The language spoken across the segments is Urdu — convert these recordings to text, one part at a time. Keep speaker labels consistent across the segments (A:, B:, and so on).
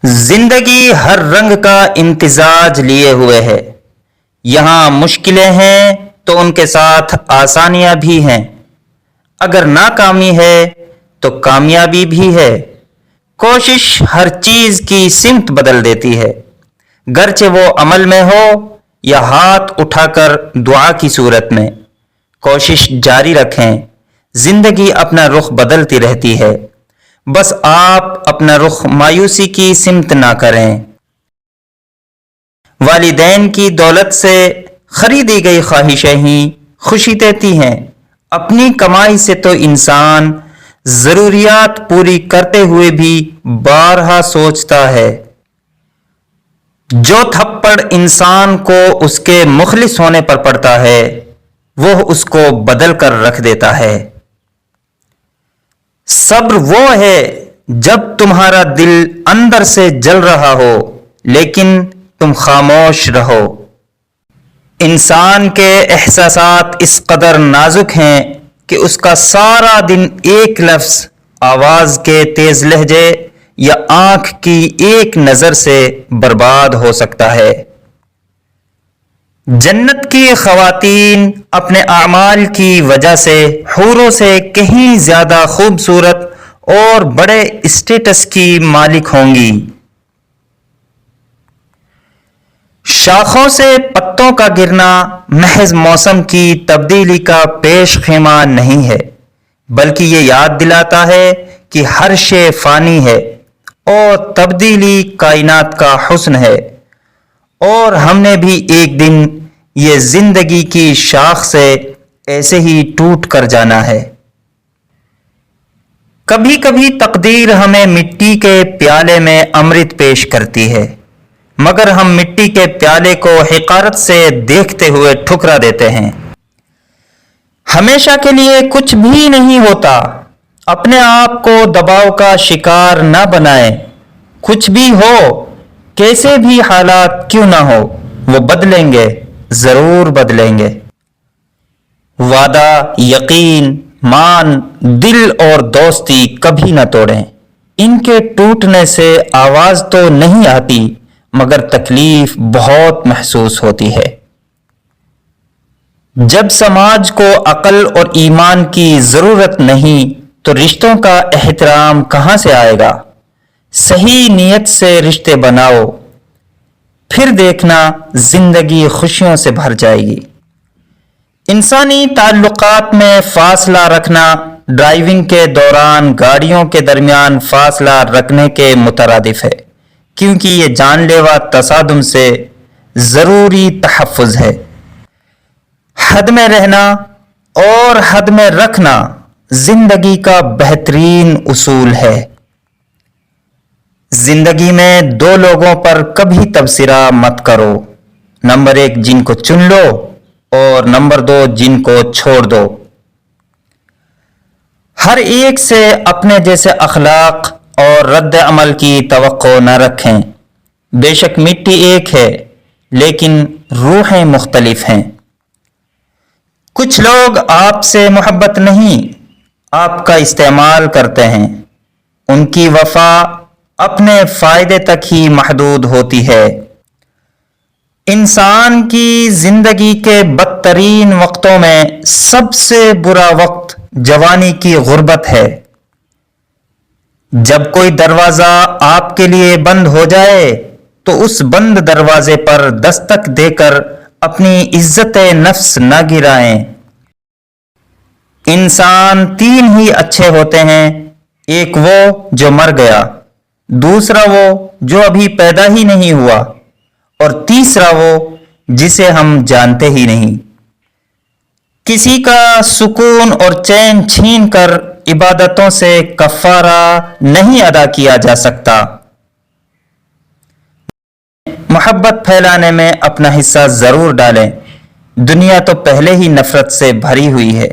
A: زندگی ہر رنگ کا امتزاج لیے ہوئے ہے۔ یہاں مشکلیں ہیں تو ان کے ساتھ آسانیاں بھی ہیں۔ اگر ناکامی ہے تو کامیابی بھی ہے۔ کوشش ہر چیز کی سمت بدل دیتی ہے، گرچہ وہ عمل میں ہو یا ہاتھ اٹھا کر دعا کی صورت میں۔ کوشش جاری رکھیں، زندگی اپنا رخ بدلتی رہتی ہے، بس آپ اپنا رخ مایوسی کی سمت نہ کریں۔ والدین کی دولت سے خریدی گئی خواہشیں ہی خوشی دیتی ہیں۔ اپنی کمائی سے تو انسان ضروریات پوری کرتے ہوئے بھی بارہا سوچتا ہے۔ جو تھپڑ انسان کو اس کے مخلص ہونے پر پڑتا ہے وہ اس کو بدل کر رکھ دیتا ہے۔ صبر وہ ہے جب تمہارا دل اندر سے جل رہا ہو لیکن تم خاموش رہو۔ انسان کے احساسات اس قدر نازک ہیں کہ اس کا سارا دن ایک لفظ، آواز کے تیز لہجے یا آنکھ کی ایک نظر سے برباد ہو سکتا ہے۔ جنت کی خواتین اپنے اعمال کی وجہ سے حوروں سے کہیں زیادہ خوبصورت اور بڑے اسٹیٹس کی مالک ہوں گی۔ شاخوں سے پتوں کا گرنا محض موسم کی تبدیلی کا پیش خیمہ نہیں ہے، بلکہ یہ یاد دلاتا ہے کہ ہر شے فانی ہے اور تبدیلی کائنات کا حسن ہے، اور ہم نے بھی ایک دن یہ زندگی کی شاخ سے ایسے ہی ٹوٹ کر جانا ہے۔ کبھی کبھی تقدیر ہمیں مٹی کے پیالے میں امرت پیش کرتی ہے، مگر ہم مٹی کے پیالے کو حقارت سے دیکھتے ہوئے ٹھکرا دیتے ہیں۔ ہمیشہ کے لیے کچھ بھی نہیں ہوتا۔ اپنے آپ کو دباؤ کا شکار نہ بنائیں۔ کچھ بھی ہو، کیسے بھی حالات کیوں نہ ہو، وہ بدلیں گے، ضرور بدلیں گے۔ وعدہ، یقین، مان، دل اور دوستی کبھی نہ توڑیں۔ ان کے ٹوٹنے سے آواز تو نہیں آتی مگر تکلیف بہت محسوس ہوتی ہے۔ جب سماج کو عقل اور ایمان کی ضرورت نہیں تو رشتوں کا احترام کہاں سے آئے گا؟ صحیح نیت سے رشتے بناؤ، پھر دیکھنا زندگی خوشیوں سے بھر جائے گی۔ انسانی تعلقات میں فاصلہ رکھنا ڈرائیونگ کے دوران گاڑیوں کے درمیان فاصلہ رکھنے کے مترادف ہے، کیونکہ یہ جان لیوا تصادم سے ضروری تحفظ ہے۔ حد میں رہنا اور حد میں رکھنا زندگی کا بہترین اصول ہے۔ زندگی میں دو لوگوں پر کبھی تبصرہ مت کرو، نمبر 1 جن کو چن لو اور نمبر 2 جن کو چھوڑ دو۔ ہر ایک سے اپنے جیسے اخلاق اور رد عمل کی توقع نہ رکھیں۔ بے شک مٹی ایک ہے لیکن روحیں مختلف ہیں۔ کچھ لوگ آپ سے محبت نہیں، آپ کا استعمال کرتے ہیں۔ ان کی وفا اپنے فائدے تک ہی محدود ہوتی ہے۔ انسان کی زندگی کے بدترین وقتوں میں سب سے برا وقت جوانی کی غربت ہے۔ جب کوئی دروازہ آپ کے لیے بند ہو جائے تو اس بند دروازے پر دستک دے کر اپنی عزت نفس نہ گرائیں۔ انسان 3 ہی اچھے ہوتے ہیں، ایک وہ جو مر گیا، دوسرا وہ جو ابھی پیدا ہی نہیں ہوا، اور تیسرا وہ جسے ہم جانتے ہی نہیں۔ کسی کا سکون اور چین چھین کر عبادتوں سے کفارہ نہیں ادا کیا جا سکتا۔ محبت پھیلانے میں اپنا حصہ ضرور ڈالیں، دنیا تو پہلے ہی نفرت سے بھری ہوئی ہے۔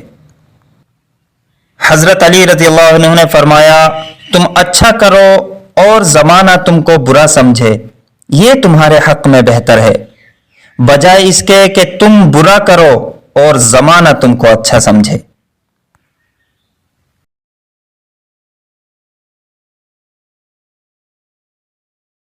A: حضرت علی رضی اللہ عنہ نے فرمایا، تم اچھا کرو اور زمانہ تم کو برا سمجھے، یہ تمہارے حق میں بہتر ہے، بجائے اس کے کہ تم برا کرو اور زمانہ تم کو اچھا سمجھے۔